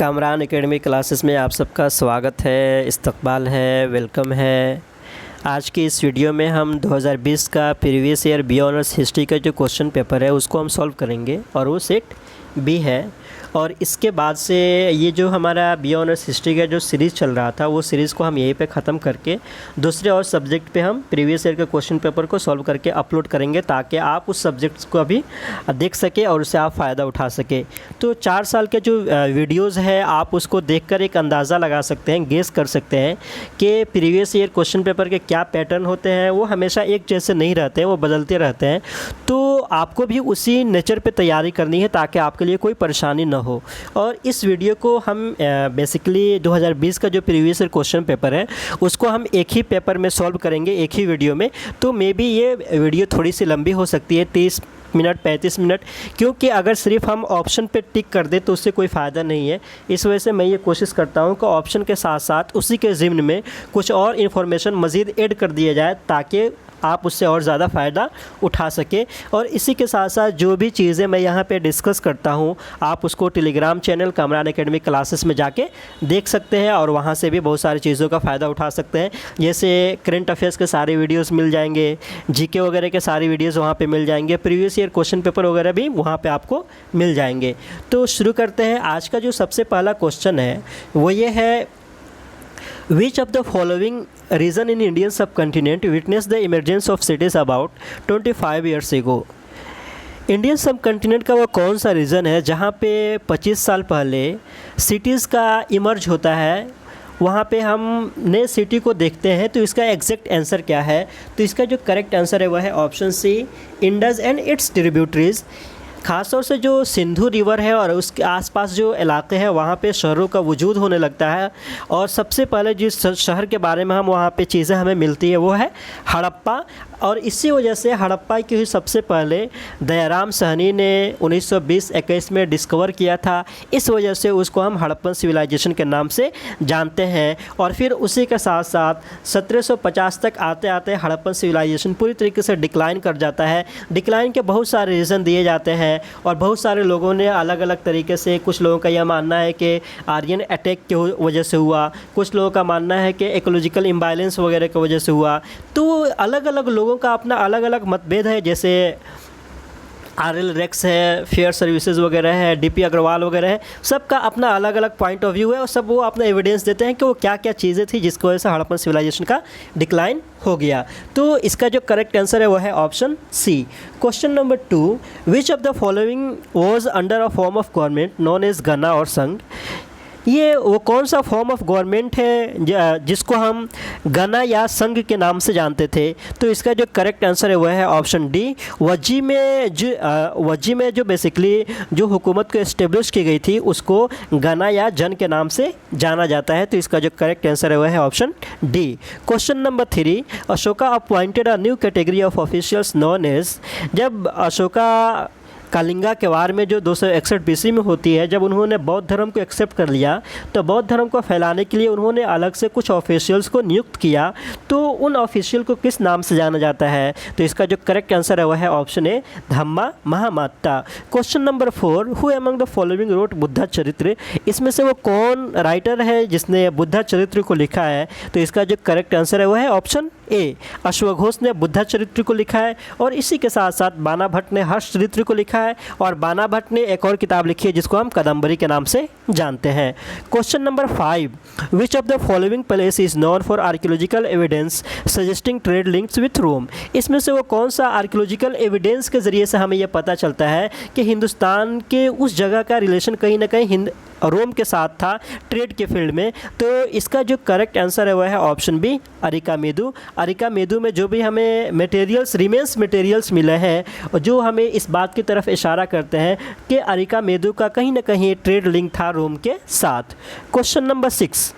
Kamran academy classes में आप सबका स्वागत है, इस्तकबाल है, वेलकम है। आज की इस वीडियो में हम 2020 का previous year B honours history का जो क्वेश्चन पेपर है उसको हम सॉल्व करेंगे और वो सेट बी है। और इसके बाद से ये जो हमारा बी ऑनर्स हिस्ट्री का जो सीरीज़ चल रहा था वो सीरीज़ को हम यहीं पे ख़त्म करके दूसरे और सब्जेक्ट पे हम प्रीवियस ईयर के क्वेश्चन पेपर को सॉल्व करके अपलोड करेंगे ताकि आप उस सब्जेक्ट्स को अभी देख सके और उससे आप फ़ायदा उठा सके। तो 4 साल के जो वीडियोज़ है आप उसको देखकर एक अंदाज़ा लगा सकते हैं, गेस कर सकते हैं कि प्रीवियस ईयर क्वेश्चन पेपर के क्या पैटर्न होते हैं। वो हमेशा एक जैसे नहीं रहते हैं, वो बदलते रहते हैं। तो आपको भी उसी नेचर पे तैयारी करनी है ताकि आपके लिए कोई परेशानी ना हो। और इस वीडियो को हम बेसिकली 2020 का जो प्रीवियस ईयर क्वेश्चन पेपर है उसको हम एक ही पेपर में सॉल्व करेंगे, एक ही वीडियो में। तो मे बी ये वीडियो थोड़ी सी लंबी हो सकती है, 30 मिनट 35 मिनट, क्योंकि अगर सिर्फ हम ऑप्शन पे टिक कर दें तो उससे कोई फ़ायदा नहीं है। इस वजह से मैं ये कोशिश करता हूँ कि ऑप्शन के साथ साथ उसी के ज़िम्न में कुछ और इन्फॉर्मेशन मज़ीद ऐड कर दिया जाए ताकि आप उससे और ज़्यादा फ़ायदा उठा सके। और इसी के साथ साथ जो भी चीज़ें मैं यहाँ पे डिस्कस करता हूँ आप उसको Telegram channel Kamran academy classes में जाके देख सकते हैं और वहाँ से भी बहुत सारी चीज़ों का फ़ायदा उठा सकते हैं। जैसे करंट अफेयर्स के सारे वीडियोस मिल जाएंगे, जीके वगैरह के सारी वीडियोस वहाँ पे मिल जाएंगे, प्रीवियस ईयर क्वेश्चन पेपर वगैरह भी वहाँ पर आपको मिल जाएंगे। तो शुरू करते हैं। आज का जो सबसे पहला क्वेश्चन है वो ये है, Which of the following region in Indian subcontinent witnessed the emergence of cities about 25 years ago? Indian सब कंटिनेंट का वो कौन सा रीजन है जहाँ पे 25 साल पहले सिटीज़ का इमर्ज होता है, वहाँ पे हम नए सिटी को देखते हैं। तो इसका एग्जैक्ट आंसर क्या है? तो इसका जो करेक्ट आंसर है वह है option C, Indus and its tributaries. ख़ासतौर से जो सिंधु रिवर है और उसके आसपास जो इलाके हैं वहाँ पे शहरों का वजूद होने लगता है। और सबसे पहले जिस शहर के बारे में हम वहाँ पे चीज़ें हमें मिलती है वो है हड़प्पा। और इसी वजह से हड़प्पा की ही सबसे पहले दयाराम साहनी ने 1920-21 में डिस्कवर किया था। इस वजह से उसको हम हड़प्पन सिविलाइजेशन के नाम से जानते हैं। और फिर उसी के साथ साथ 1750 तक आते आते हड़प्पन सिविलाइजेशन पूरी तरीके से डिक्लाइन कर जाता है। डिक्लाइन के बहुत सारे रीज़न दिए जाते हैं और बहुत सारे लोगों ने अलग अलग तरीके से, कुछ लोगों का यह मानना है कि आर्यन अटैक की वजह से हुआ, कुछ लोगों का मानना है कि इकोलॉजिकल इम्बैलेंस वगैरह की वजह से हुआ। तो अलग अलग लोगों का अपना अलग अलग मतभेद है। जैसे आरएल रेक्स है, फेयर सर्विसेज वगैरह है, डीपी अग्रवाल वगैरह है, सबका अपना अलग अलग पॉइंट ऑफ व्यू है और सब वो अपना एविडेंस देते हैं कि वो क्या क्या चीज़ें थी जिसकी वजह से हड़प्पन सिविलाइजेशन का डिक्लाइन हो गया। तो इसका जो करेक्ट आंसर है वो है option C. Question number 2, which of the following was under a form of government known as gana और संघ? ये वो कौन सा फॉर्म ऑफ गवर्नमेंट है जिसको हम गना या संघ के नाम से जानते थे? तो इसका जो करेक्ट आंसर है वह है ऑप्शन डी, वजी में जो बेसिकली जो हुकूमत को इस्टेब्लिश की गई थी उसको गना या जन के नाम से जाना जाता है। तो इसका जो करेक्ट आंसर है वह है option D. Question number 3, Ashoka appointed a new category of officials known as. जब अशोका कलिंगा के वार में जो 261 BC में होती है, जब उन्होंने बौद्ध धर्म को एक्सेप्ट कर लिया तो बौद्ध धर्म को फैलाने के लिए उन्होंने अलग से कुछ ऑफिशियल्स को नियुक्त किया। तो उन ऑफिशियल को किस नाम से जाना जाता है? तो इसका जो करेक्ट आंसर है वह है option A, Dhamma Mahamatta. Question number 4, who among the following wrote Buddha Charitra? इसमें से वो कौन राइटर है जिसने बुद्धा चरित्र को लिखा है? तो इसका जो करेक्ट आंसर है वह है ऑप्शन ए, अश्वघोष ने बुद्धा चरित्र को लिखा है। और इसी के साथ साथ बाना भट्ट ने हर्ष चरित्र को लिखा है और बाना भट्ट ने एक और किताब लिखी है जिसको हम कदम्बरी के नाम से जानते हैं। Question number 5, which of the following place is known for archaeological evidence suggesting trade links with Rome? इसमें से वो कौन सा आर्कियोलॉजिकल एविडेंस के ज़रिए से हमें यह पता चलता है कि हिंदुस्तान के उस जगह का रिलेशन कहीं ना कहीं रोम के साथ था ट्रेड के फील्ड में? तो इसका जो करेक्ट आंसर है वह है option B, Arikamedu. Arikamedu में जो भी हमें रिमेंस मटेरियल्स मिले हैं और जो हमें इस बात की तरफ इशारा करते हैं कि अरिका मेदू का कहीं ना कहीं ट्रेड लिंक था रोम के साथ। Question number 6,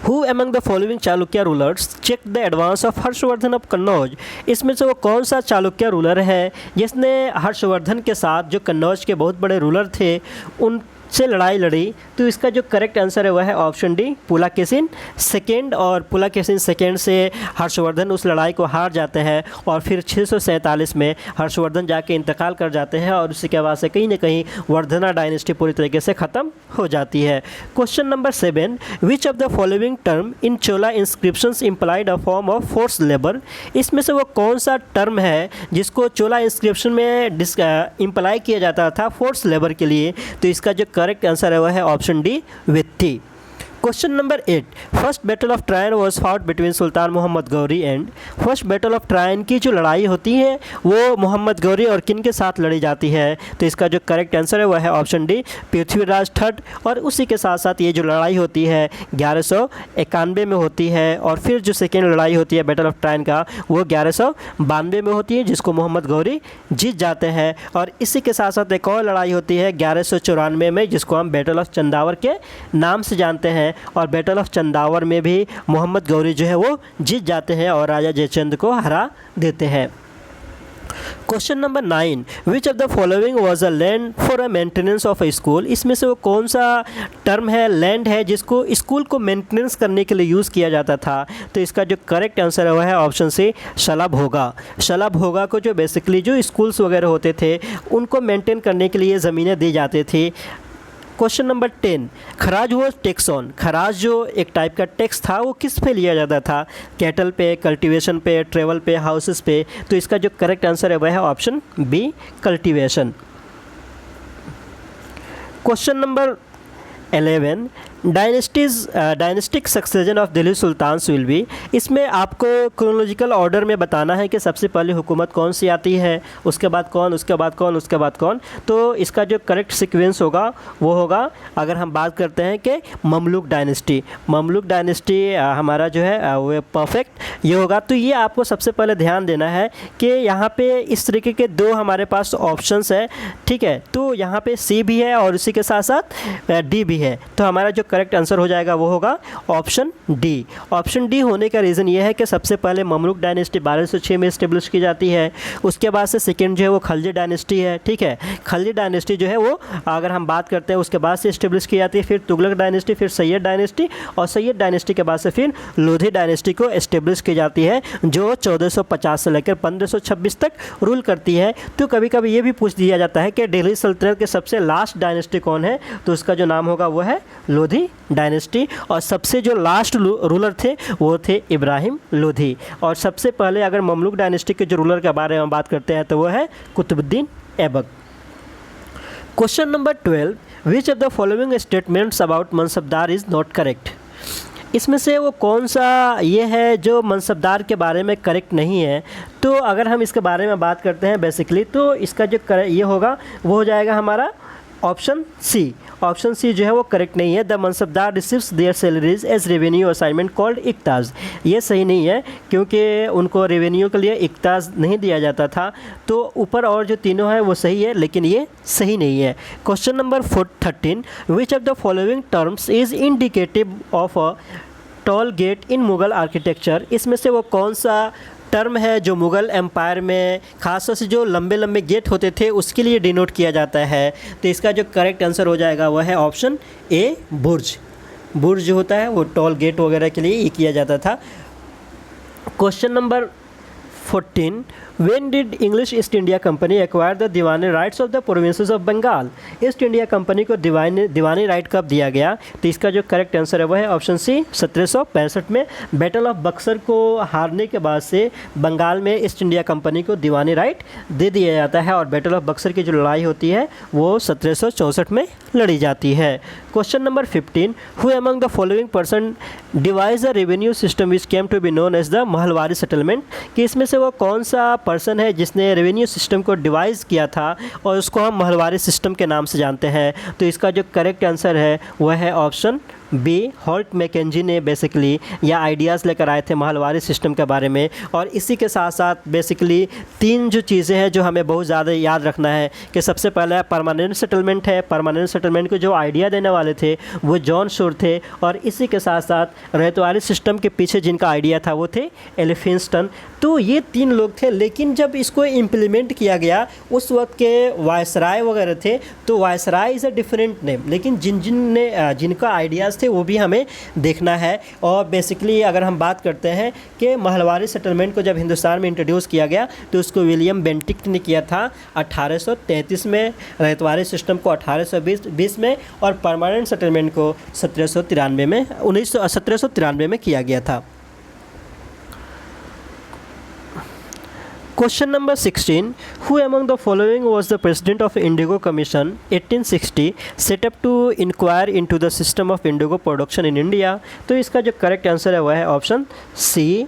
Who among the following Chalukya rulers check the advance of Harshavardhana of Kannauj? इसमें से वो कौन सा चालुक्य रूलर है जिसने हर्षवर्धन के साथ, जो कन्नौज के बहुत बड़े रूलर थे, से लड़ाई लड़ी, तो इसका जो करेक्ट आंसर है वह है ऑप्शन डी, पुलकेशिन सेकेंड। और पुलकेशिन सेकेंड से हर्षवर्धन उस लड़ाई को हार जाते हैं और फिर 647 में हर्षवर्धन जाके इंतकाल कर जाते हैं और उसी के बाद से कहीं ना कहीं वर्धना डायनेस्टी पूरी तरीके से ख़त्म हो जाती है। Question number 7, which of the following term in Chola inscriptions implied a form of force labour? इसमें से वो कौन सा टर्म है जिसको चोला इंस्क्रिप्शन में इम्प्लाई किया जाता था फोर्स लेबर के लिए? तो इसका जो करेक्ट आंसर है वह है ऑप्शन डी, वित्ती। Question number 8, first battle of Tarain was fought between Sultan Mohammad Ghori and. First battle of Tarain की जो लड़ाई होती है वो मोहम्मद गौरी और किन के साथ लड़ी जाती है? तो इसका जो करेक्ट आंसर है वह है ऑप्शन डी, पृथ्वीराज थर्ड। और उसी के साथ साथ ये जो लड़ाई होती है 1191 में होती है। और फिर जो सेकेंड लड़ाई होती है बैटल ऑफ ट्रायन का वो 1192 में होती है, जिसको मोहम्मद गौरी जीत जाते हैं। और इसी के साथ साथ एक और लड़ाई होती है 1194 में, जिसको हम बैटल ऑफ चंदावर के नाम से जानते हैं। और बैटल ऑफ चंदावर में भी मोहम्मद गौरी जो है वो जीत जाते हैं और राजा जयचंद को हरा देते हैं। Question number 9, which of the following was a land for a maintenance of a school? इसमें से वो कौन सा टर्म है, लैंड है, जिसको स्कूल को मेंटेनेंस करने के लिए यूज़ किया जाता था? तो इसका जो करेक्ट आंसर है वह है ऑप्शन सी, शलभोगा। शलभोगा को जो बेसिकली जो स्कूल्स वगैरह होते थे उनको मेंटेन करने के लिए ज़मीनें दी जाती थी। क्वेश्चन नंबर 10, खराज वो टैक्स ऑन। खराज जो एक टाइप का टैक्स था वो किस पे लिया जाता था? कैटल पे, कल्टीवेशन पे, ट्रेवल पे, हाउसेस पे? तो इसका जो करेक्ट आंसर है वह है option B, cultivation. Question number 11, dynastic succession of Delhi sultans will be. इसमें आपको क्रोनोलॉजिकल ऑर्डर में बताना है कि सबसे पहले हुकूमत कौन सी आती है, उसके बाद कौन, उसके बाद कौन, उसके बाद कौन। तो इसका जो करेक्ट सीक्वेंस होगा वो होगा, अगर हम बात करते हैं कि ममलूक डायनेस्टी, ममलूक डायनेस्टी हमारा जो है वो परफेक्ट ये होगा। तो ये आपको सबसे पहले ध्यान देना है कि यहाँ पे इस तरीके के दो हमारे पास ऑप्शंस है, ठीक है। तो यहाँ पे सी भी है और इसी के साथ साथ डी भी है। तो हमारा जो करेक्ट आंसर हो जाएगा वो होगा ऑप्शन डी। ऑप्शन डी होने का रीज़न ये है कि सबसे पहले ममलूक डायनेस्टी 1206 में इस्टेब्लिश की जाती है। उसके बाद से सेकेंड जो है वो खलजी डायनेस्टी है, ठीक है। खलजी डायनेस्टी जो है वो अगर हम बात करते हैं उसके बाद से इस्टेब्लिश की जाती है, फिर तुगलक डायनेस्टी, फिर सैयद डायनेस्टी, और सैयद डायनेस्टी के बाद से फिर लोधी डायनेस्टी को इस्टेब्लिश की जाती है, जो 1450 से लेकर 1526 तक रूल करती है। तो कभी कभी ये भी पूछ दिया जाता है कि दिल्ली सल्तनत के सबसे लास्ट डायनेस्टी कौन है? तो उसका जो नाम होगा वो है लोधी डायनेस्टी। और सबसे जो लास्ट रूलर थे वो थे इब्राहिम लोधी। और सबसे पहले अगर ममलूक डायनेस्टी के जो रूलर के बारे में बात करते हैं तो वो है Qutubuddin Aibak. Question number 12, which of the following statements about mansabdar is not correct? इसमें से वो कौन सा ये है जो मनसबदार के बारे में करेक्ट नहीं है? तो अगर हम इसके बारे में बात करते हैं बेसिकली, तो इसका जो ये होगा वो हो जाएगा हमारा ऑप्शन सी। ऑप्शन सी जो है वो करेक्ट नहीं है। The mansabdar receives their salaries as revenue assignment called iqtas. ये सही नहीं है क्योंकि उनको रेवेन्यू के लिए इक्ताज नहीं दिया जाता था। तो ऊपर और जो तीनों है वो सही है, लेकिन ये सही नहीं है। Question number 13, which of the following terms is indicative of a tall get in Mughal architecture? इसमें से वो कौन सा टर्म है जो मुग़ल एम्पायर में ख़ासतौर से जो लंबे लंबे गेट होते थे उसके लिए डिनोट किया जाता है? तो इसका जो करेक्ट आंसर हो जाएगा वह है ऑप्शन ए, बुर्ज। बुर्ज जो होता है वो टॉल गेट वगैरह के लिए ये किया जाता था। Question number 14, When did English East India Company acquire the diwani rights of the provinces of Bengal? East India Company को दीवानी राइट कब दिया गया? तो इसका जो करेक्ट आंसर है वह है ऑप्शन सी, 1765 में। बैटल ऑफ बक्सर को हारने के बाद से बंगाल में ईस्ट इंडिया कंपनी को दीवानी राइट दे दिया जाता है और बैटल ऑफ बक्सर की जो लड़ाई होती है वो 1764 में लड़ी जाती है। Question number 15, who among the following person devised the revenue system which came to be known as the mahalwari settlement? कि इसमें से वो कौन सा पर्सन है जिसने रेवेन्यू सिस्टम को डिवाइस किया था और उसको हम महलवारी सिस्टम के नाम से जानते हैं? तो इसका जो करेक्ट आंसर है वह है ऑप्शन बी हॉल्ट मैकेंजी ने बेसिकली या आइडियाज़ लेकर आए थे महलवारी सिस्टम के बारे में। और इसी के साथ साथ बेसिकली 3 जो चीज़ें हैं जो हमें बहुत ज़्यादा याद रखना है कि सबसे पहला परमानेंट सेटलमेंट है। परमानेंट सेटलमेंट को जो आइडिया देने वाले थे वो जॉन शोर थे, और इसी के साथ साथ रैयतवारी सिस्टम के पीछे जिनका आइडिया था वो थे एलिफिंस्टन। तो ये 3 लोग थे, लेकिन जब इसको इम्प्लीमेंट किया गया उस वक्त के वायसराय वगैरह थे, तो viceroy is a different name, लेकिन जिनका आइडियाज़ थे वो भी हमें देखना है। और बेसिकली अगर हम बात करते हैं कि महलवारी सेटलमेंट को जब हिंदुस्तान में इंट्रोड्यूस किया गया तो उसको विलियम बेंटिक्ट ने किया था 1833 में, रैयतवारी सिस्टम को 1820 में, और परमानेंट सेटलमेंट को 1793 में किया गया था। Question number 16. Who among the following was the president of Indigo Commission 1860 set up to inquire into the system of indigo production in India? तो इसका जो करेक्ट आंसर है वह है option C,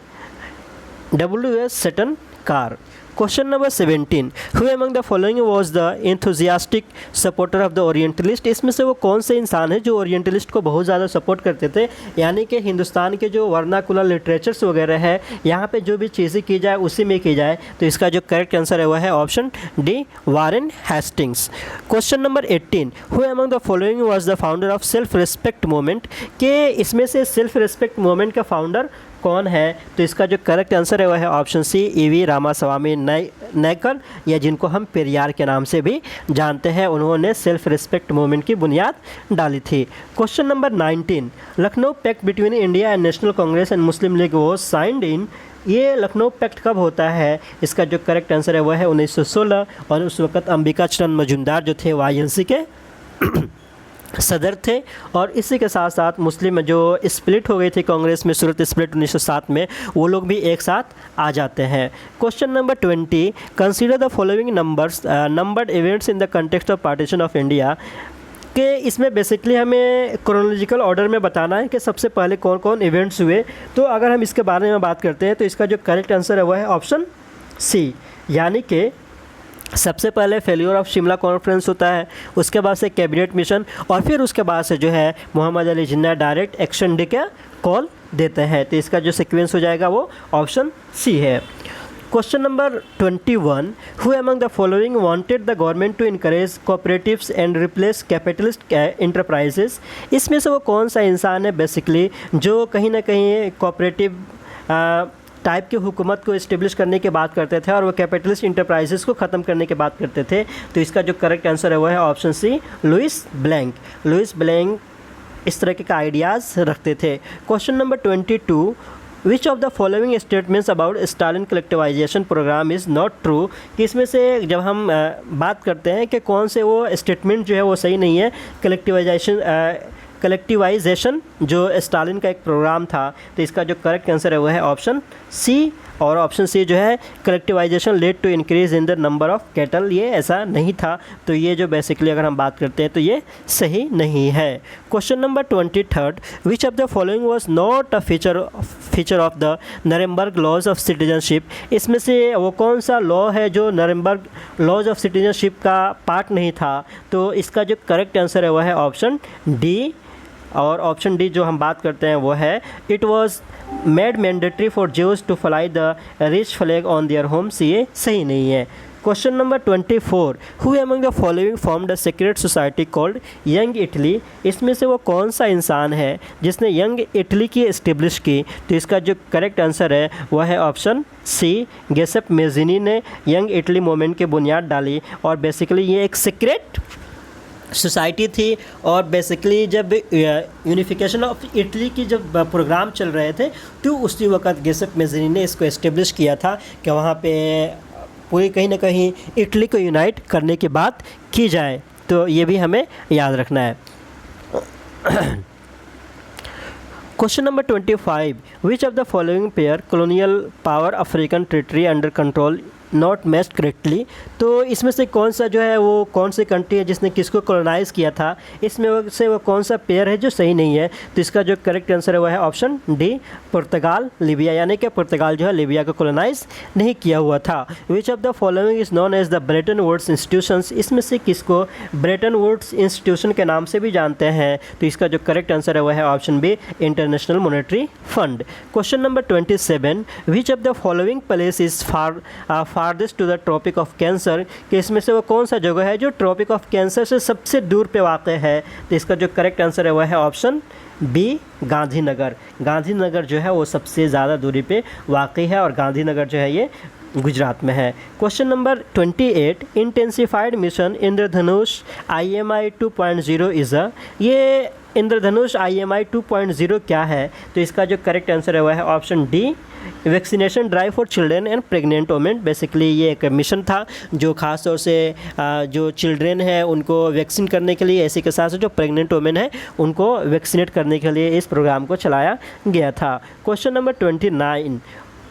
W.S. Seton Karr. Question number 17. Who among the following was the enthusiastic supporter of the Orientalist? इसमें से वो कौन से इंसान है जो ओरिएंटलिस्ट को बहुत ज़्यादा सपोर्ट करते थे, यानी कि हिंदुस्तान के जो वर्नाकुलर लिटरेचर्स वगैरह है यहाँ पे जो भी चीज़ें की जाए उसी में की जाए। तो इसका जो करेक्ट आंसर है वह है option D, Warren Hastings. Question number 18. Who among the following was the founder of self respect movement? के इसमें से सेल्फ रिस्पेक्ट मूवमेंट का फाउंडर कौन है? तो इसका जो करेक्ट आंसर है वह है ऑप्शन सी, E.V. रामास्वामी नायकर, या जिनको हम पेरियार के नाम से भी जानते हैं। उन्होंने सेल्फ रिस्पेक्ट मूवमेंट की बुनियाद डाली थी। Question number 19. Lucknow pact between India and National Congress and Muslim League was signed in? ये लखनऊ पैक्ट कब होता है? इसका जो करेक्ट आंसर है वह है 1916, और उस वक्त अंबिका चरण मजूमदार जो थे YNC के सदर थे। और इसी के साथ साथ मुस्लिम में जो स्प्लिट हो गई थी कांग्रेस में, सूरत स्प्लिट 1907 में, वो लोग भी एक साथ आ जाते हैं। Question number 20. Consider the following numbered events in the context of partition of India? कि इसमें बेसिकली हमें क्रोनोलॉजिकल ऑर्डर में बताना है कि सबसे पहले कौन कौन इवेंट्स हुए। तो अगर हम इसके बारे में बात करते हैं तो इसका जो करेक्ट आंसर है वह है ऑप्शन सी, यानी कि सबसे पहले फेल्योर ऑफ शिमला कॉन्फ्रेंस होता है, उसके बाद से कैबिनेट मिशन, और फिर उसके बाद से जो है Mohammad Ali Jinnah direct action day का कॉल देते हैं। तो इसका जो सीक्वेंस हो जाएगा वो ऑप्शन सी है। Question number 21. Who among the following wanted the government to encourage cooperatives and replace capitalist enterprises? इसमें से वो कौन सा इंसान है बेसिकली जो कहीं ना कहीं कोऑपरेटिव टाइप की हुकूमत को इस्टेब्लिश करने की बात करते थे और वो कैपिटलिस्ट इंटरप्राइजेस को ख़त्म करने की बात करते थे? तो इसका जो करेक्ट आंसर है वो है option C, Louis Blanc. Louis Blanc इस तरह के आइडियाज़ रखते थे। Question number 22. Which of the following statements about Stalin collectivisation programme is not true? कि इसमें से जब हम बात करते हैं कि कौन से वो स्टेटमेंट जो है वो सही नहीं है, कलेक्टिवाइजेशन जो स्टालिन का एक प्रोग्राम था। तो इसका जो करेक्ट आंसर है वो है ऑप्शन सी, और ऑप्शन सी जो है collectivisation led to increase in the number of cattle, ये ऐसा नहीं था। तो ये जो बेसिकली अगर हम बात करते हैं तो ये सही नहीं है। Question number 23. Which of the following was not a feature of the Nuremberg laws of citizenship? इसमें से वो कौन सा लॉ है जो नरेमबर्ग लॉज ऑफ सिटीजनशिप का पार्ट नहीं था? तो इसका जो करेक्ट आंसर है वह है ऑप्शन डी, और ऑप्शन डी जो हम बात करते हैं वो है it was made mandatory for Jews to fly the Reich flag on their homes, ये सही नहीं है। Question number 24. Who among the following formed a secret society called Young Italy? इसमें से वो कौन सा इंसान है जिसने यंग इटली की इस्टेब्लिश की? तो इसका जो करेक्ट आंसर है वह है ऑप्शन सी, गेसेप मेजिनी ने यंग इटली मूवमेंट की बुनियाद डाली। और बेसिकली ये एक सीक्रेट सोसाइटी थी, और बेसिकली जब यूनिफिकेशन ऑफ इटली की जब प्रोग्राम चल रहे थे तो उसी वक्त गेसेप मेजिनी ने इसको इस्टेब्लिश किया था कि वहाँ पे पूरी कहीं ना कहीं इटली को यूनाइट करने की बात की जाए। तो ये भी हमें याद रखना है। Question number 25. Which of the following pair colonial power African territory under control not matched correctly. तो इसमें से कौन सा जो है वो कौन सी कंट्री है जिसने किसको कॉलोनाइज़ किया था, इसमें से वो कौन सा पेयर है जो सही नहीं है। तो इसका जो करेक्ट आंसर है वो है ऑप्शन डी, पुर्तगाल लिबिया, यानी कि पुर्तगाल जो है लिबिया को कॉलोनाइज़ नहीं किया हुआ था। Which of the following is known as the Bretton Woods institutions, इसमें से किसको ब्रेटन वुड्स इंस्टीट्यूशन के नाम से भी जानते हैं। तो इसका जो करेक्ट आंसर है वो है option B, international monetary fund. Question number 27, which of the following place is farthest to the tropic of cancer, कि इसमें से वो कौन सा जगह है जो ट्रॉपिक ऑफ कैंसर से सबसे दूर पे वाक़ है। तो इसका जो करेक्ट आंसर है वो है ऑप्शन बी, गांधीनगर। गांधीनगर जो है वो सबसे ज़्यादा दूरी पे वाक़ है और गांधीनगर जो है ये गुजरात में है। Question number 28, intensified mission Indradhanush IMI 2.0 is a, ये इंद्रधनुष IMI 2.0 क्या है। तो इसका जो करेक्ट आंसर है वह है option D, vaccination drive for children and pregnant women. Basically ये एक मिशन था जो ख़ास तौर से जो चिल्ड्रेन है उनको वैक्सीन करने के लिए, इसी के साथ जो प्रेग्नेंट वोमेन है उनको वैक्सीनेट करने के लिए इस प्रोग्राम को चलाया गया था। Question number 29,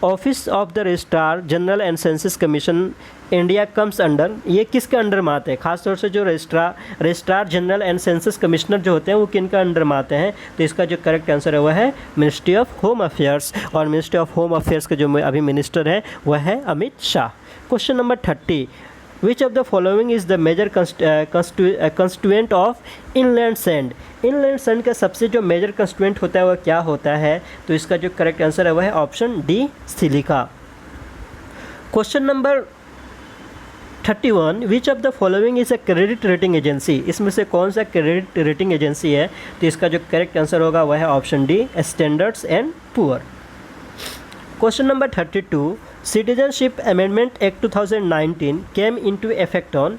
office of the registrar general and census commission India comes under, ये किसके अंडर में आते हैं। खासतौर से जो registrar general and census commissioner जो होते हैं वो किनका अंडर में आते हैं। तो इसका जो करेक्ट आंसर है वह है मिनिस्ट्री ऑफ होम अफेयर्स, और मिनिस्ट्री ऑफ होम अफेयर्स के जो अभी मिनिस्टर है वह है Amit Shah. Question number 30, which of the following is the major constituent of inland sand, inland sand का सबसे जो मेजर कंस्टिट्यूएंट होता है वह क्या होता है। तो इसका जो करेक्ट आंसर है वह है option D, silica. Question number 31, which of the following is a credit rating agency, इसमें से कौन सा क्रेडिट रेटिंग एजेंसी है। तो इसका जो करेक्ट आंसर होगा वह है option D, standards and poor. Question number 32, citizenship amendment act 2019 came into effect on,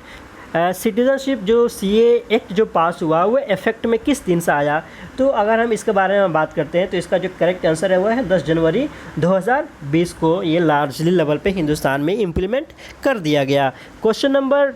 citizenship जो CA एक्ट जो पास हुआ वो इफेक्ट में किस दिन से आया। तो अगर हम इसके बारे में बात करते हैं तो इसका जो करेक्ट आंसर है वह है 10 जनवरी 2020 को ये लार्जली लेवल पे हिंदुस्तान में इम्प्लीमेंट कर दिया गया। Question number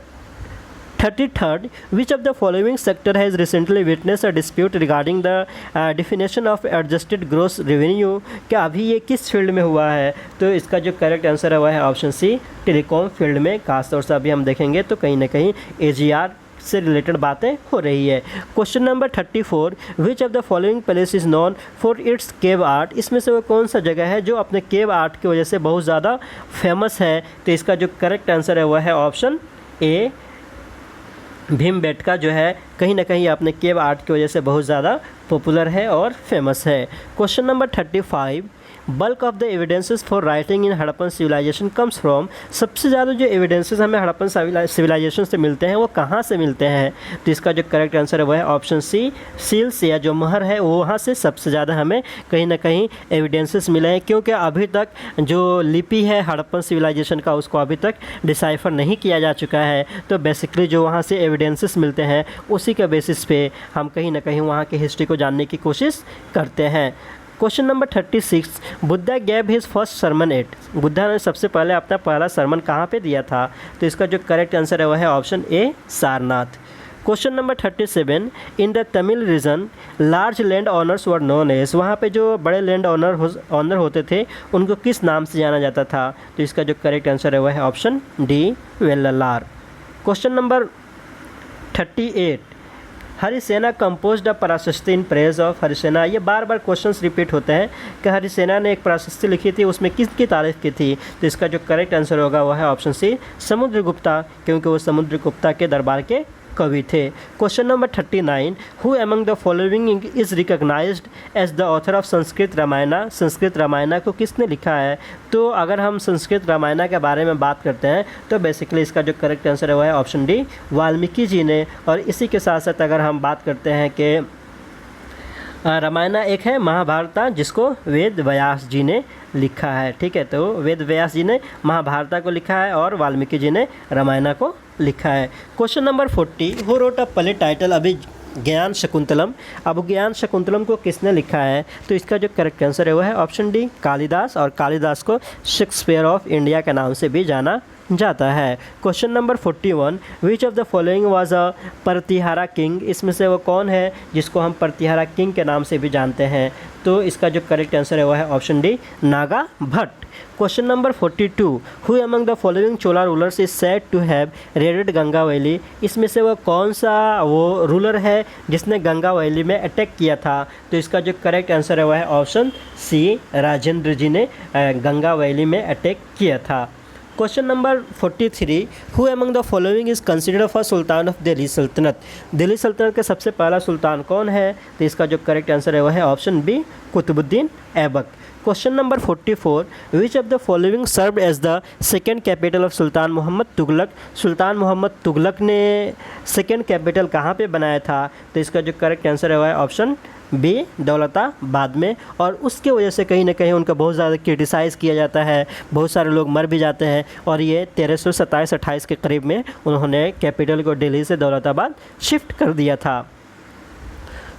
33, which of the following sector has recently witness a dispute regarding the definition of adjusted gross revenue, क्या अभी ये किस फील्ड में हुआ है। तो इसका जो करेक्ट आंसर है वह है ऑप्शन सी, टेलीकॉम फील्ड में। खासतौर से अभी हम देखेंगे तो कहीं ना कहीं AGR से रिलेटेड बातें हो रही है। Question number 34, which of the following place is non for its cave art, इसमें से वो कौन सा जगह है जो अपने केव आर्ट की वजह से बहुत ज़्यादा फेमस है। तो इसका जो करेक्ट आंसर है वह है ऑप्शन ए, भीमबेटका जो है कहीं ना कहीं अपने केव आर्ट की वजह से बहुत ज़्यादा पॉपुलर है और फेमस है। Question number 35, bulk of the evidences for writing in Harappan civilization comes from, सबसे ज़्यादा जो एविडेंसेस हमें हड़प्पन सिविलाइजेशन से मिलते हैं वो कहाँ से मिलते हैं। तो इसका जो करेक्ट आंसर है वह है ऑप्शन सी, सील्स या जो मोहर है वो वहाँ से सबसे ज़्यादा हमें कहीं ना कहीं एविडेंसेस मिले हैं, क्योंकि अभी तक जो लिपि है हड़प्पन सिविलाइजेशन का उसको अभी तक डिसाइफर नहीं किया जा चुका है। तो बेसिकली जो वहाँ से एविडेंसेस मिलते हैं उसी के बेसिस पे हम कहीं ना कहीं वहाँ की हिस्ट्री को जानने की कोशिश करते हैं। Question number 36, Buddha gave his first sermon at, Buddha ने सबसे पहले अपना पहला सरमन कहाँ पे दिया था। तो इसका जो करेक्ट आंसर है वह है option A, Sarnath. Question number 37, in the Tamil region large land owners were known as, वहाँ पे जो बड़े लैंड ऑनर होते थे उनको किस नाम से जाना जाता था। तो इसका जो करेक्ट आंसर है वह है option D, Vellar. Question number 38, Harisena composed a prashasti in praise of Harisena, ये बार बार क्वेश्चंस रिपीट होते हैं कि हरिसेना ने एक प्राशस्ती लिखी थी, उसमें किसकी तारीफ की थी। तो इसका जो करेक्ट आंसर होगा वह है ऑप्शन सी, समुद्रगुप्ता, क्योंकि वो समुद्रगुप्ता के दरबार के कवि थे। Question number 39, who among the following is recognized as the author of Sanskrit Ramayana, Sanskrit Ramayana को किसने लिखा है। तो अगर हम संस्कृत रामायणा के बारे में बात करते हैं तो बेसिकली इसका जो करेक्ट आंसर है वह है ऑप्शन डी, वाल्मीकि जी ने। और इसी के साथ साथ अगर हम बात करते हैं कि रामायण एक है महाभारत जिसको वेद व्यास जी ने लिखा है, ठीक है। तो वेद व्यास जी ने महाभारत को लिखा है और वाल्मीकि जी ने रामायण को लिखा है। Question number 40, who wrote a play title Abhijnana Shakuntalam, Abhijnana Shakuntalam को किसने लिखा है। तो इसका जो करेक्ट आंसर है वो है ऑप्शन डी, कालिदास। और कालिदास को शेक्सपियर ऑफ इंडिया के नाम से भी जाना जाता है। Question number 41, which of the following was a Pratihara king, इसमें से वो कौन है जिसको हम प्रतिहारा किंग के नाम से भी जानते हैं। तो इसका जो करेक्ट आंसर है वह है option D, Naga Bhatt. Question number 42, who among the following Chola rulers is said to have raided Ganga valley. इसमें से वो कौन सा वो रूलर है जिसने गंगा वैली में अटैक किया था? तो इसका जो करेक्ट आंसर है वह है ऑप्शन सी, राजेंद्र जी ने गंगा वैली में अटैक किया था। Question number 43, who among the following is considered first sultan of Delhi सल्तनत। दिल्ली सल्तनत का सबसे पहला सुल्तान कौन है? तो इसका जो करेक्ट आंसर है वह है option B, Qutubuddin Aibak. Question number 44, which of the following served as the second capital of Sultan Mohammad Tughlaq. Sultan Mohammad Tughlaq ने सेकेंड कैपिटल कहाँ पे बनाया था? तो इसका जो करेक्ट आंसर है वह है ऑप्शन बी, दौलताबाद में। और उसके वजह से कहीं ना कहीं उनका बहुत ज़्यादा क्रिटिसाइज़ किया जाता है, बहुत सारे लोग मर भी जाते हैं। और ये 1327-28 के करीब में उन्होंने कैपिटल को दिल्ली से दौलताबाद शिफ्ट कर दिया था।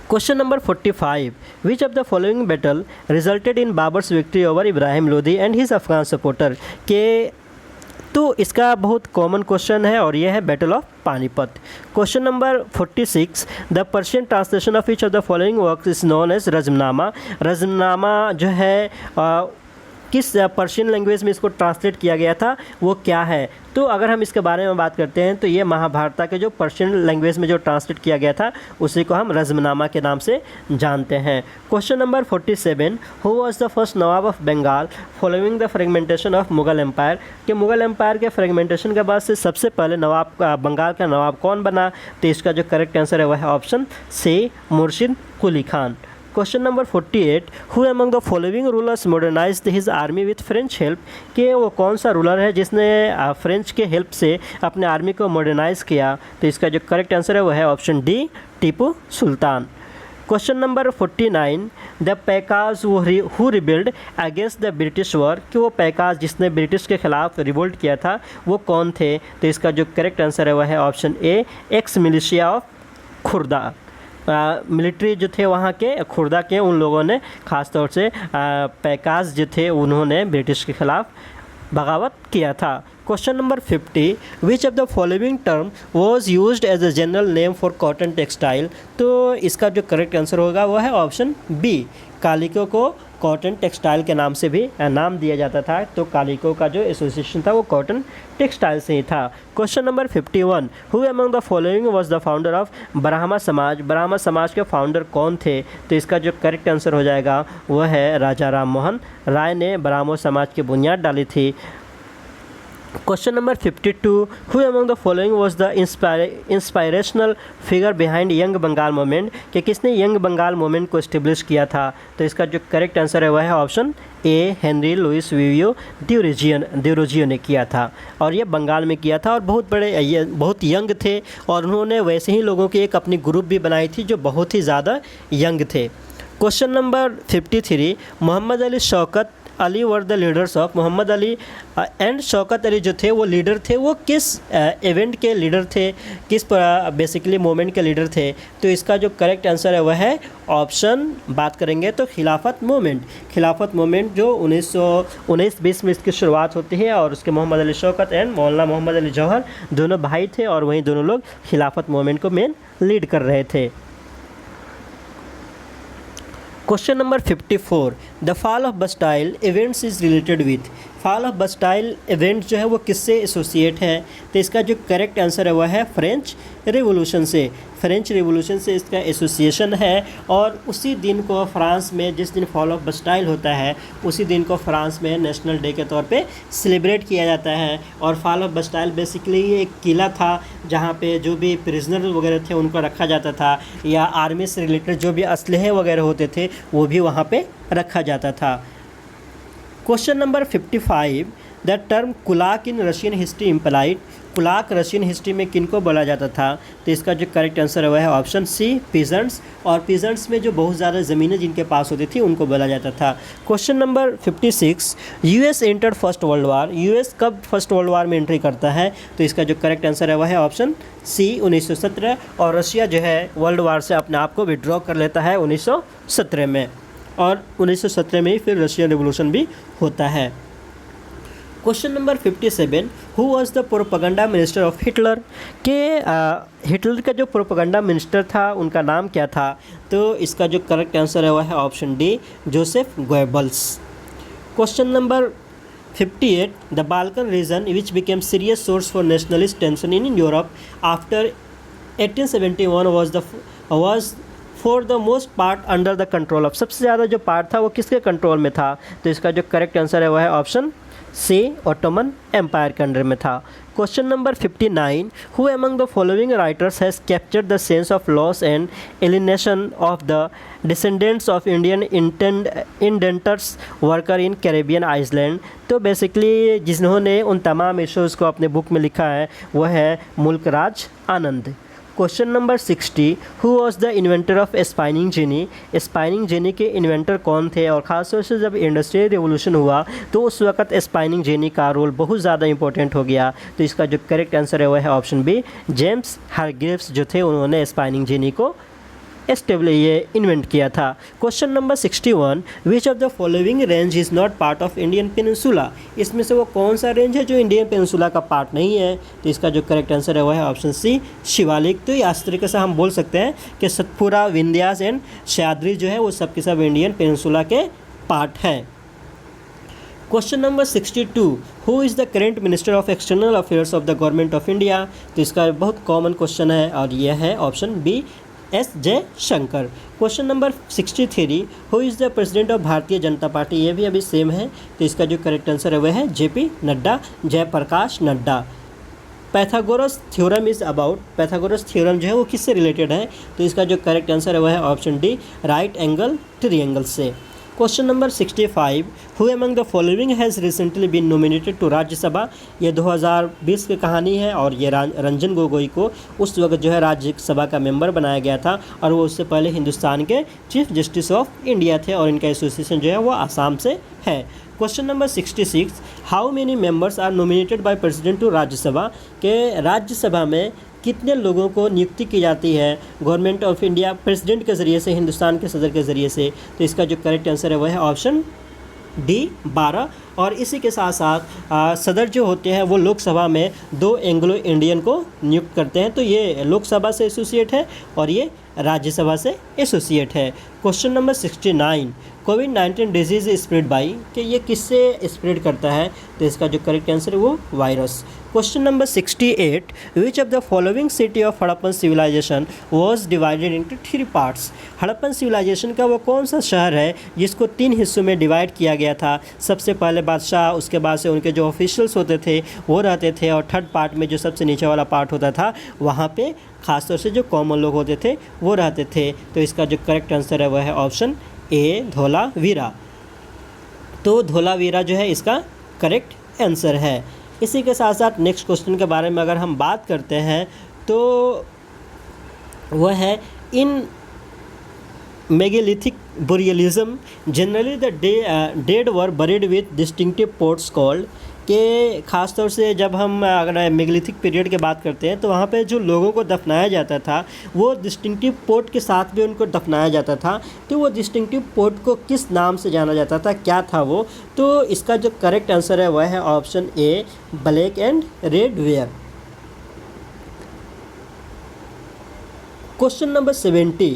Question number 45, which of the following battle resulted in Babar's victory over Ibrahim Lodi and his Afghan supporter. के तो इसका बहुत कॉमन क्वेश्चन है और यह है battle of Panipat. Question number 46, the Persian translation of each of the following works is known as Razmnama. Razmnama जो है किस पर्शियन लैंग्वेज में इसको ट्रांसलेट किया गया था, वो क्या है? तो अगर हम इसके बारे में बात करते हैं तो ये महाभारत के जो पर्शियन लैंग्वेज में जो ट्रांसलेट किया गया था उसी को हम रज़मनामा के नाम से जानते हैं। Question number 47, who was the first Nawab of Bengal following the fragmentation of Mughal empire. कि मुगल एम्पायर के फ्रेगमेंटेशन के बाद से सबसे पहले बंगाल का नवाब कौन बना? तो इसका जो करेक्ट आंसर है वह है option C, Murshid Quli Khan. Question number 48, who among the following rulers modernised his army with French help. कि वो कौन सा रूलर है जिसने फ्रेंच के हेल्प से अपने आर्मी को मॉडर्नाइज किया? तो इसका जो करेक्ट आंसर है वह है option D, Tipu Sultan. Question number 49, the Paikas who rebelled against the British war. कि वो पैकाज जिसने ब्रिटिश के खिलाफ रिवोल्ट किया था वो कौन थे? तो इसका जो करेक्ट आंसर है वह है option A, x militia of Khurda. Military जो थे वहाँ के खुर्दा के उन लोगों ने ख़ास तौर से पैकाज जो थे उन्होंने ब्रिटिश के खिलाफ बगावत किया था। Question number 50, which of the following term was used as a general name for cotton textile. तो इसका जो करेक्ट आंसर होगा वह है ऑप्शन बी, कालिको को कॉटन टेक्सटाइल के नाम से भी नाम दिया जाता था। तो कालिको का जो एसोसिएशन था वो कॉटन टेक्सटाइल से ही था। Question number 51, who among the following was the founder of Brahma समाज। ब्राह्मा समाज के फाउंडर कौन थे? तो इसका जो करेक्ट आंसर हो जाएगा वह है राजा राम मोहन राय ने ब्राह्मो समाज की बुनियाद डाली थी। Question number 52, who among the following was the inspirational figure behind young Bengal movement. कि किसने यंग बंगाल मूवमेंट को इस्टेब्लिश किया था? तो इसका जो करेक्ट आंसर है वह है ऑप्शन ए, हेनरी लुइस विवियो ड्यूरोजियो ने किया था। और ये बंगाल में किया था और बहुत यंग थे और उन्होंने वैसे ही लोगों की एक अपनी ग्रुप भी बनाई थी जो बहुत ही ज़्यादा यंग थे। Question number 53, Mohammad Ali Shaukat Ali were the leaders of. Mohammad Ali and Shaukat Ali जो थे वो लीडर थे, वो किस इवेंट के लीडर थे, किस बेसिकली मूवमेंट के लीडर थे? तो इसका जो करेक्ट आंसर है वह है ऑप्शन, बात करेंगे तो खिलाफत मूवमेंट। खिलाफत मूवमेंट जो 1919-20 में इसकी शुरुआत होती है और उसके मोहम्मद अली शौकत एंड मौलाना मोहम्मद अली जौहर दोनों भाई थे और वहीं दोनों लोग खिलाफत मूवमेंट को मेन लीड कर रहे थे। Question number 54, the fall of Bastille events is related with. Fall of Bastille event जो है वो किससे एसोसिएट है? तो इसका जो करेक्ट आंसर है वह है फ्रेंच रिवॉल्यूशन से। फ्रेंच रिवॉल्यूशन से इसका एसोसिएशन है और उसी दिन को फ्रांस में, जिस दिन फॉल ऑफ बस्टाइल होता है उसी दिन को फ्रांस में नेशनल डे के तौर पे सेलिब्रेट किया जाता है। और फॉल ऑफ बस्टाइल बेसिकली एक किला था जहाँ पे जो भी प्रिजनर वगैरह थे उनको रखा जाता था, या आर्मी से रिलेटेड जो भी असलहे वगैरह होते थे वो भी वहाँ पे रखा जाता था। Question number 55, the term kulak in Russian history implied. Kulak Russian history में किनको बोला जाता था? तो इसका जो करेक्ट आंसर है वह है ऑप्शन सी, पीजेंट्स। और पीजेंट्स में जो बहुत ज़्यादा ज़मीनें जिनके पास होती थी उनको बोला जाता था। Question number 56, US entered first world war. US कब फर्स्ट वर्ल्ड वार में एंट्री करता है? तो इसका जो करेक्ट आंसर है वह है ऑप्शन सी, 1917। और रशिया जो है वर्ल्ड वार से अपने आप को विड्रॉ कर लेता है 1917 में, और 1917 में ही फिर रशियन रिवॉल्यूशन भी होता है। Question number 57, who was the propaganda minister of Hitler. के हिटलर का जो प्रोपेगेंडा मिनिस्टर था उनका नाम क्या था? तो इसका जो करेक्ट आंसर है वह है option D, Joseph Goebbels. Question number 58, the Balkan region, which became serious source for nationalist tension in Europe after 1871, was for the most part under the control of, सबसे ज़्यादा जो पार्ट था वो किसके control में था? तो इसका जो करेक्ट आंसर है वो है ऑप्शन सी, ऑटोमन एम्पायर के अंडर में था। Question number 59, who among the following writers has captured the sense of loss and alienation of the descendants of Indian indentures worker in Caribbean island? तो basically जिन्होंने उन तमाम issues को अपने book में लिखा है वह है Mulkraj Anand. Question number 60, who was the inventor of spinning jenny? Spinning jenny के इन्वेंटर कौन थे? और ख़ासतौर से जब इंडस्ट्रियल रिवोल्यूशन हुआ तो उस वक्त स्पाइनिंग जेनी का रोल बहुत ज़्यादा इंपॉर्टेंट हो गया। तो इसका जो करेक्ट आंसर है वो है ऑप्शन बी, जेम्स हारग्रीव्स जो थे उन्होंने स्पाइनिंग जेनी को ये इन्वेंट किया था। Question number 61, which of the following range is not part of Indian peninsula? इसमें से वो कौन सा रेंज है जो इंडियन पेनिनसुला का पार्ट नहीं है? तो इसका जो करेक्ट आंसर है वो है ऑप्शन सी, शिवालिक। तो इस तरीके से हम बोल सकते हैं कि सतपुरा, विंध्यास एंड सह्याद्री जो है वो सब के सब इंडियन पेनिनसुला के पार्ट हैं। Question number 62, who is the current minister of external affairs of the government of India? तो इसका बहुत कॉमन क्वेश्चन है और यह है option B, S Jaishankar. Question number 63, who is the president of Bharatiya Janata party? ये भी अभी सेम है। तो इसका जो करेक्ट आंसर है वह है JP Nadda, Jayprakash Nadda. Pythagoras theorem is about, Pythagoras theorem जो है वो किससे रिलेटेड है? तो इसका जो करेक्ट आंसर है वह है option D, right angle triangle से। Question number 65, who among the following has recently been nominated to Rajya Sabha? ये 2020 की कहानी है और ये रंजन गोगोई को उस वक्त जो है राज्यसभा का मेंबर बनाया गया था और वो उससे पहले हिंदुस्तान के चीफ जस्टिस ऑफ इंडिया थे और इनका एसोसिएशन जो है वो आसाम से है। Question number 66, how many members are nominated by president to Rajya Sabha? के राज्यसभा में कितने लोगों को नियुक्ति की जाती है गवर्नमेंट ऑफ इंडिया प्रेसिडेंट के ज़रिए से, हिंदुस्तान के सदर के ज़रिए से? तो इसका जो करेक्ट आंसर है वह है ऑप्शन डी, 12। और इसी के साथ साथ सदर जो होते हैं वो लोकसभा में 2 एंग्लो इंडियन को नियुक्त करते हैं। तो ये लोकसभा से एसोसिएट है और ये राज्यसभा से एसोसिएट है। Question number 69, covid disease spread by? कि ये किससे स्प्रेड करता है? तो इसका जो करेक्ट आंसर है वो virus. Question number 68, which of the following city of Harappan civilization was divided into 3 parts? Harappan civilization का वो कौन सा शहर है जिसको 3 हिस्सों में डिवाइड किया गया था? सबसे पहले बादशाह, उसके बाद से उनके जो ऑफिशियल्स होते थे वो रहते थे और थर्ड पार्ट में जो सबसे नीचे वाला पार्ट होता था वहाँ पे खासतौर से जो कॉमन लोग होते थे वो रहते थे। तो इसका जो करेक्ट आंसर है वह है ऑप्शन ए, धोलावीरा। तो धोलावीरा जो है इसका करेक्ट आंसर है। इसी के साथ साथ नेक्स्ट क्वेश्चन के बारे में अगर हम बात करते हैं तो वह है in megalithic burials generally the dead were buried with distinctive pots called? के ख़ास तौर से जब हम अगर मेगालिथिक पीरियड की बात करते हैं तो वहाँ पे जो लोगों को दफनाया जाता था वो डिस्टिंक्टिव पोट के साथ भी उनको दफनाया जाता था। तो वो डिस्टिंक्टिव पोट को किस नाम से जाना जाता था, क्या था वो? तो इसका जो करेक्ट आंसर है वह है option A, black and red ware. Question number 70,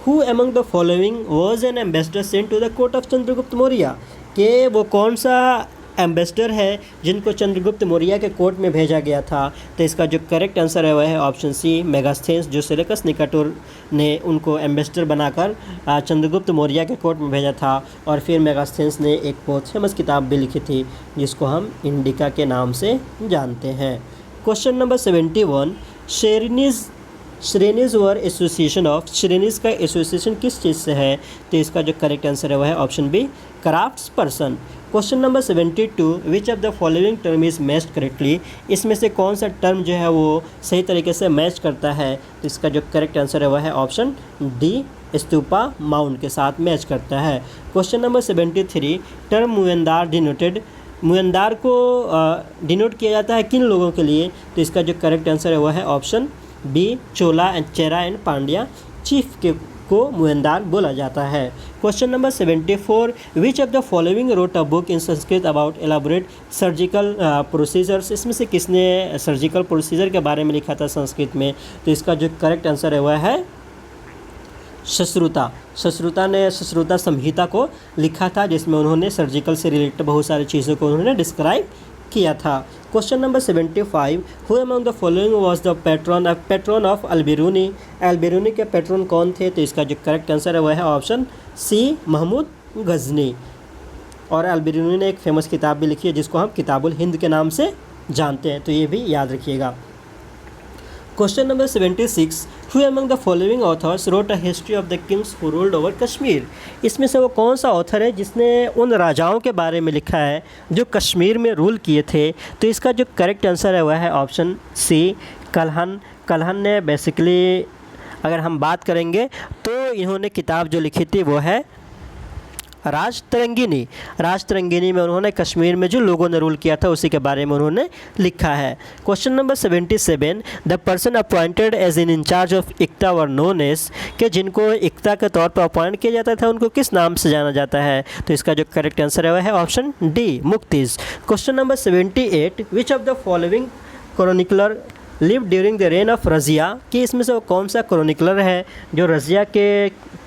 who among the following was an ambassador sent to the court of Chandragupta Maurya? के वो कौन सा एम्बेसडर है जिनको चंद्रगुप्त मौर्य के कोर्ट में भेजा गया था? तो इसका जो करेक्ट आंसर है वह है ऑप्शन सी, मेगास्थेन्स, जो सेलेकस निकाटोर ने उनको एम्बेसडर बनाकर चंद्रगुप्त मौर्य के कोर्ट में भेजा था। और फिर मेगास्थेन्स ने एक बहुत फेमस किताब भी लिखी थी जिसको हम इंडिका के नाम से जानते हैं। Question number 71, shrenis were association of, shrenis का एसोसिएशन किस चीज़ से है? तो इसका जो करेक्ट आंसर है वह है option B, crafts person. Question number 72, which of the following term is matched correctly? इसमें से कौन सा टर्म जो है वो सही तरीके से मैच करता है? तो इसका जो करेक्ट आंसर है वह है ऑप्शन डी, स्तूपा माउंट के साथ मैच करता है। क्वेश्चन नंबर 73, टर्म मुएंदार डिनोटेड, मुएंदार को डिनोट किया जाता है किन लोगों के लिए? तो इसका जो करेक्ट आंसर है वह है option B, Chola and Chera and Pandya chief के को मुएंदार बोला जाता है। Question number 74, which of the following wrote a book in Sanskrit about elaborate surgical procedures? इसमें से किसने सर्जिकल प्रोसीजर के बारे में लिखा था संस्कृत में? तो इसका जो करेक्ट आंसर है वह है सश्रुता ने सश्रुता संहिता को लिखा था, जिसमें उन्होंने सर्जिकल से रिलेटेड बहुत सारी चीज़ों को उन्होंने डिस्क्राइब किया था। Question number 75, who among the following was the patron of Al-Biruni. Al-Biruni के पैट्रन कौन थे? तो इसका जो करेक्ट आंसर है वह है ऑप्शन सी, महमूद गजनी। और अल-बिरूनी ने एक फेमस किताब भी लिखी है जिसको हम किताबुल हिंद के नाम से जानते हैं, तो ये भी याद रखिएगा। Question number 76, who among the following authors wrote a history of the Kings who ruled over Kashmir. इसमें से वो कौन सा ऑथर है जिसने उन राजाओं के बारे में लिखा है जो कश्मीर में रूल किए थे? तो इसका जो करेक्ट आंसर है वह है ऑप्शन सी, कल्हन। कल्हन ने बेसिकली अगर हम बात करेंगे तो इन्होंने किताब जो लिखी थी वो है राजतरंगिनी। राजतरंगिनी में उन्होंने कश्मीर में जो लोगों ने रूल किया था उसी के बारे में उन्होंने लिखा है। Question number 77, the person appointed as in in charge of iqta were known as, कि जिनको इक्ता के तौर पर अपॉइंट किया जाता था उनको किस नाम से जाना जाता है? तो इसका जो करेक्ट आंसर है वह है option D, muqtis. Question number 78, which of the following chronicler live during the reign of Razia, कि इसमें से वो कौन सा क्रोनिकलर है जो रज़िया के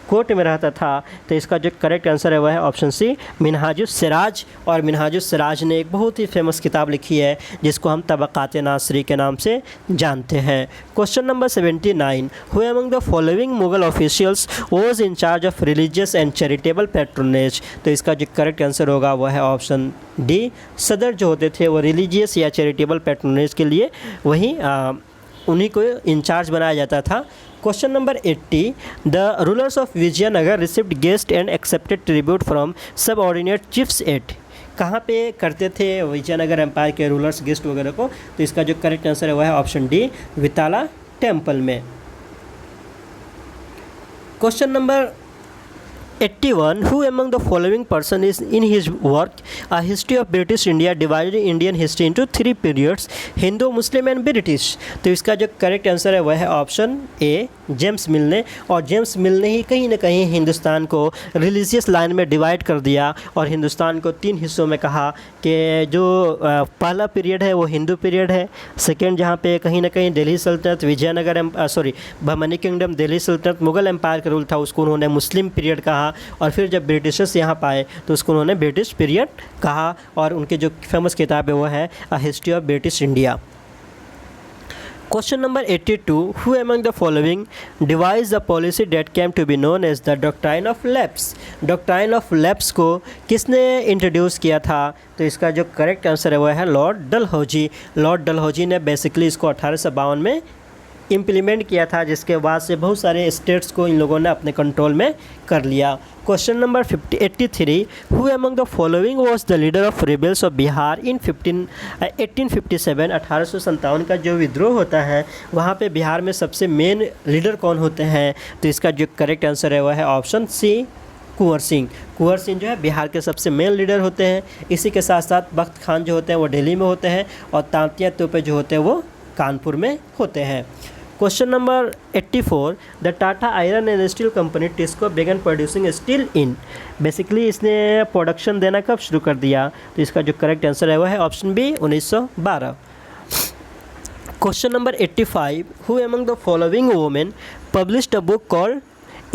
कोर्ट में रहता था? तो इसका जो करेक्ट आंसर है वह है ऑप्शन सी, मिनहाजुस सिराज। और मिनहाजुस सिराज ने एक बहुत ही फेमस किताब लिखी है जिसको हम तबक़ात नासरी के नाम से जानते हैं। Question number 79, who among the following Mughal officials was in charge of religious and charitable patronage. तो इसका जो करेक्ट आंसर होगा वह है ऑप्शन डी, सदर जो होते थे वो रिलीजियस या चैरिटेबल पैट्रोनेज के लिए उन्हीं को इंचार्ज बनाया जाता था। Question number 80, the rulers of Vijayanagar received guest and accepted tribute from subordinate chiefs at. कहाँ पे करते थे विजयनगर एम्पायर के रूलर्स गेस्ट वगैरह को? तो इसका जो करेक्ट आंसर है वह है ऑप्शन डी, विताला टेम्पल में। Question number 81, who among the following person is in his work A History of British India divided Indian history into 3 periods, Hindu, Muslim and British? तो इसका जो करेक्ट आंसर है वह है ऑप्शन ए, जेम्स मिल ने। और James मिल ने ही कहीं ना कहीं हिंदुस्तान को रिलीजियस लाइन में डिवाइड कर दिया और हिंदुस्तान को 3 हिस्सों में कहा कि जो पहला पीरियड है वो हिंदू पीरियड है, सेकेंड जहाँ पे कहीं ना कहीं दिल्ली सल्तनत, विजयनगर बहमनी किंगडम, दिल्ली सल्तनत, मुग़ल एम्पायर का रूल था, उसको उन्होंने मुस्लिम पीरियड कहा। और फिर जब ब्रिटिशर्स यहाँ पाए तो उसको उन्होंने ब्रिटिश पीरियड कहा। और उनकी जो फेमस किताब है वो है a history of British India. Question number 82, who among the following devise the policy that came to be known as the doctrine of lapse. Doctrine of lapse को किसने इंट्रोड्यूस किया था? तो इसका जो करेक्ट आंसर है वह है लॉर्ड डलहौजी। लॉर्ड डलहौजी ने बेसिकली इसको 1852 में इम्प्लीमेंट किया था, जिसके बाद से बहुत सारे स्टेट्स को इन लोगों ने अपने कंट्रोल में कर लिया। Question number 83, who among the following was the leader of rebels of Bihar in 1857। 1857 का जो विद्रोह होता है वहाँ पे बिहार में सबसे मेन लीडर कौन होते हैं? तो इसका जो करेक्ट आंसर है वह है ऑप्शन सी, कुंवर सिंह। कुंवर सिंह जो है बिहार के सबसे मेन लीडर होते हैं। इसी के साथ साथ बख्त खान जो होते हैं वो दिल्ली में होते हैं और तांतिया तोपे जो होते हैं वो कानपुर में होते हैं। Question number 84, the Tata iron and steel company TISCO बेगन प्रोड्यूसिंग स्टील इन। बेसिकली इसने प्रोडक्शन देना कब शुरू कर दिया? तो इसका जो करेक्ट आंसर है वह है option B, 1912। Question number 85, who among the following women published a book called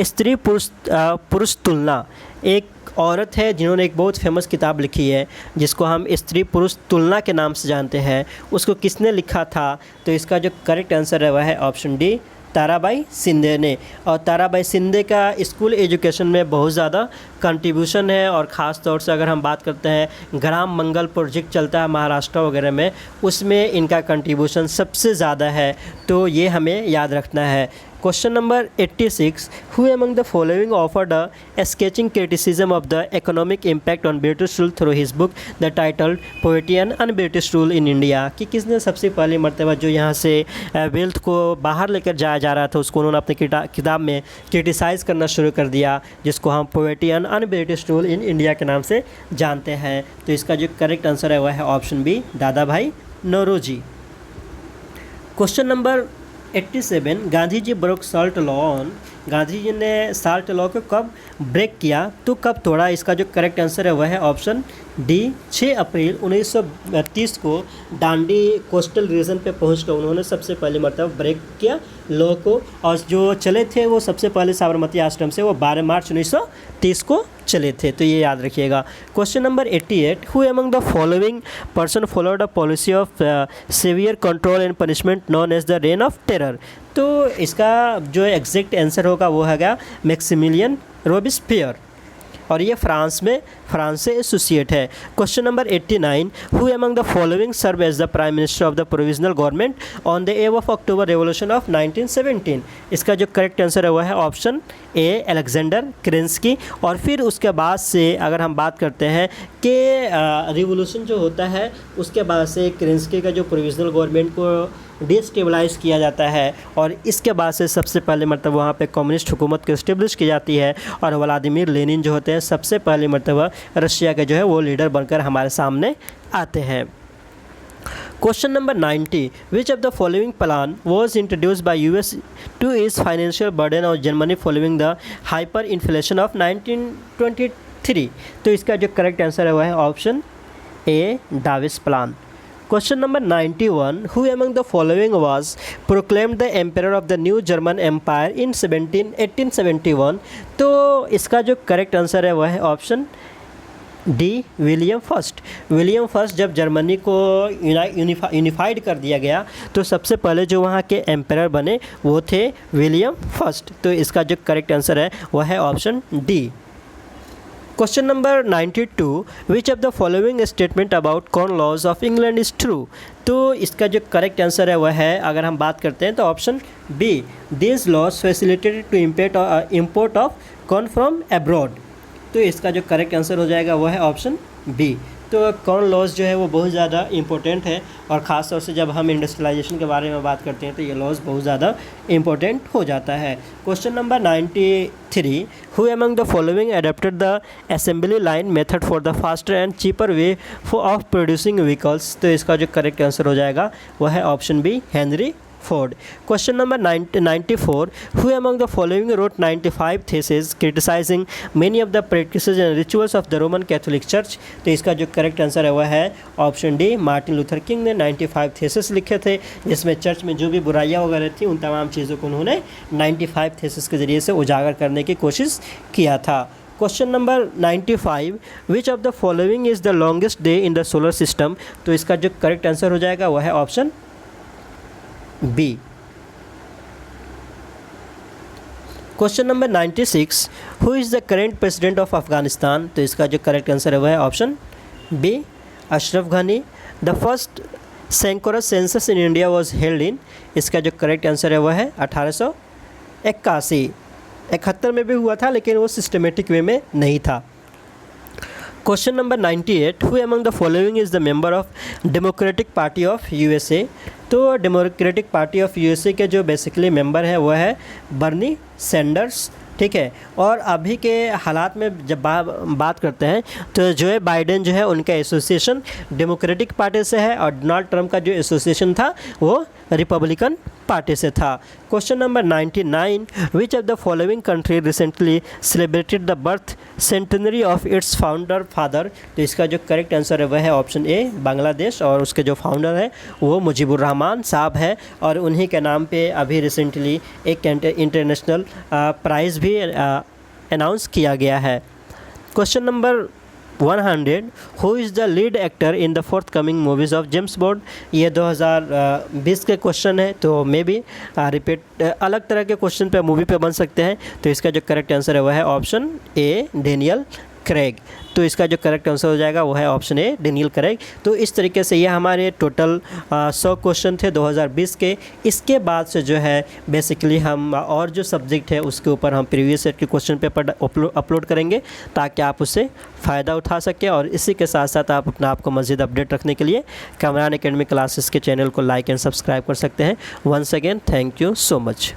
Stri Purush तुलना। एक औरत है जिन्होंने एक बहुत फेमस किताब लिखी है जिसको हम स्त्री पुरुष तुलना के नाम से जानते हैं, उसको किसने लिखा था? तो इसका जो करेक्ट आंसर है वह है ऑप्शन डी, ताराबाई शिंदे ने। और ताराबाई शिंदे का स्कूल एजुकेशन में बहुत ज़्यादा कंट्रीब्यूशन है और ख़ास तौर से अगर हम बात करते हैं ग्राम मंगल प्रोजेक्ट चलता है महाराष्ट्र वगैरह में, उसमें इनका कंट्रीब्यूशन सबसे ज़्यादा है, तो ये हमें याद रखना है। Question number 86, who among the following offered a sketching criticism of the economic impact on British rule through his book the titled poverty and British rule in India. कि किसने सबसे पहली मरतबा जो यहाँ से वेल्थ को बाहर लेकर जाया जा रहा था उसको उन्होंने अपनी किताब में क्रिटिसाइज़ करना शुरू कर दिया, जिसको हम poverty and British rule in India के नाम से जानते हैं। तो इसका जो करेक्ट आंसर है वह है option B, Dadabhai Naoroji. Question number 87, Gandhi ji broke salt law on Gandhi ji ने साल्ट लॉ को कब ब्रेक किया तो कब तोड़ा? इसका जो करेक्ट आंसर है वह है ऑप्शन डी, 6 अप्रैल 1930 को दांडी कोस्टल रीजन पे पहुंचकर उन्होंने सबसे पहली मरतबा ब्रेक किया लॉ को, और जो चले थे वो सबसे पहले साबरमती आश्रम से वो 12 मार्च 1930 को चले थे, तो ये याद रखिएगा। Question number 88, who among the following person followed a policy of severe control and punishment known as the reign of terror? तो इसका जो एग्जैक्ट आंसर होगा वो हैगा मैक्सिमिलियन रॉबिस्पियर, और ये फ्रांस से एसोसिएट है। Question number 89, who among the following serve as the prime minister of the provisional government on the eve of October revolution of 1917? इसका जो करेक्ट आंसर है वह है ऑप्शन ए, अलेक्जेंडर केरेंस्की। और फिर उसके बाद से अगर हम बात करते हैं कि रिवोल्यूशन जो होता है उसके बाद से केरेंस्की का जो प्रोविजनल गवर्नमेंट को डिस्टेबलाइज किया जाता है, और इसके बाद से सबसे पहले मतलब वहाँ पे कम्युनिस्ट हुकूमत को इस्टेब्लिश की जाती है, और व्लादिमीर लेनिन जो होते हैं सबसे पहले मरतबा रशिया के जो है वो लीडर बनकर हमारे सामने आते हैं। Question number 90, which of the following plan was introduced by US to ease financial burden of Germany following the hyper inflation of 1923? तो इसका जो करेक्ट आंसर है वह है option A, Dawes plan. Question number 91, who among the following was proclaimed the emperor of the new German Empire in 1871? तो इसका जो correct answer है वह है option D, William first. William first जब जर्मनी को यूनिफाइड कर दिया गया तो सबसे पहले जो वहाँ के एम्परर बने वो थे विलियम फर्स्ट, तो इसका जो करेक्ट आंसर है वह है option D. Question number 92, which of the following statement about corn laws of England is true? तो इसका जो करेक्ट आंसर है वह है, अगर हम बात करते हैं तो option B, this laws facilitated to import of corn from abroad. तो इसका जो करेक्ट आंसर हो जाएगा वह है ऑप्शन बी। तो कॉर्न लॉज जो है वो बहुत ज़्यादा इंपॉर्टेंट है, और ख़ास तौर से जब हम इंडस्ट्रियलाइजेशन के बारे में बात करते हैं तो ये लॉज बहुत ज़्यादा इंपॉर्टेंट हो जाता है। Question number 93, who among the following adapted the assembly line method for the faster and cheaper way of producing vehicles? तो इसका जो करेक्ट आंसर हो जाएगा वह है option B, Henry Ford. Question number 94, who among the following wrote 95 thesis criticising many of the practices and rituals of the Roman Catholic church? तो इसका जो करेक्ट आंसर है वह है option D, Martin Luther king ने 95 thesis लिखे थे, जिसमें चर्च में जो भी बुराइयां वगैरह थी उन तमाम चीज़ों को उन्होंने 95 थीसिस के ज़रिए से उजागर करने की कोशिश किया था। Question number 95, which of the following is the longest day in the solar system? तो इसका जो करेक्ट आंसर हो जाएगा वह है option B. Question number 96, who is the current president of Afghanistan? तो इसका जो करेक्ट आंसर है वह है option B, Ashraf Ghani. The first synchronous census in India was held in? इसका जो करेक्ट आंसर है वह है 1881। 71 में भी हुआ था लेकिन वो सिस्टमेटिक वे में नहीं था। Question number 98, who among the following is the member of democratic party of USA? तो डेमोक्रेटिक पार्टी ऑफ यूएसए के जो बेसिकली मेंबर है वह है बर्नी सैंडर्स, ठीक है। और अभी के हालात में जब बात करते हैं तो जो बाइडेन जो है उनका एसोसिएशन डेमोक्रेटिक पार्टी से है, और डोनाल्ड ट्रंप का जो एसोसिएशन था वो रिपब्लिकन पार्टी से था। Question number 99, which of the following country recently celebrated the birth centenary of its founder father? तो इसका जो करेक्ट आंसर है वह है ऑप्शन ए, बांग्लादेश, और उसके जो फाउंडर है वो मुजीबुर रहमान साहब है, और उन्हीं के नाम पे अभी रिसेंटली एक इंटरनेशनल प्राइज़ भी अनाउंस किया गया है। Question number 100, who is the lead actor in the fourth coming movies of James bond? ये 2020 के क्वेश्चन है, तो मे बी रिपीट अलग तरह के क्वेश्चन पे मूवी पे बन सकते हैं। तो इसका जो करेक्ट आंसर है वह है ऑप्शन ए, डेनियल क्रेग। तो इसका जो करेक्ट आंसर हो जाएगा वो है ऑप्शन ए, डेनियल क्रेग। तो इस तरीके से ये हमारे टोटल 100 क्वेश्चन थे 2020 के। इसके बाद से जो है बेसिकली हम और जो सब्जेक्ट है उसके ऊपर हम प्रीवियस ईयर के क्वेश्चन पेपर अपलोड करेंगे ताकि आप उससे फ़ायदा उठा सकें। और इसी के साथ साथ आप अपने आप को मज़ीद अपडेट रखने के लिए कामरान एकेडमी क्लासेस के चैनल को लाइक एंड सब्सक्राइब कर सकते हैं। Once again thank you so much.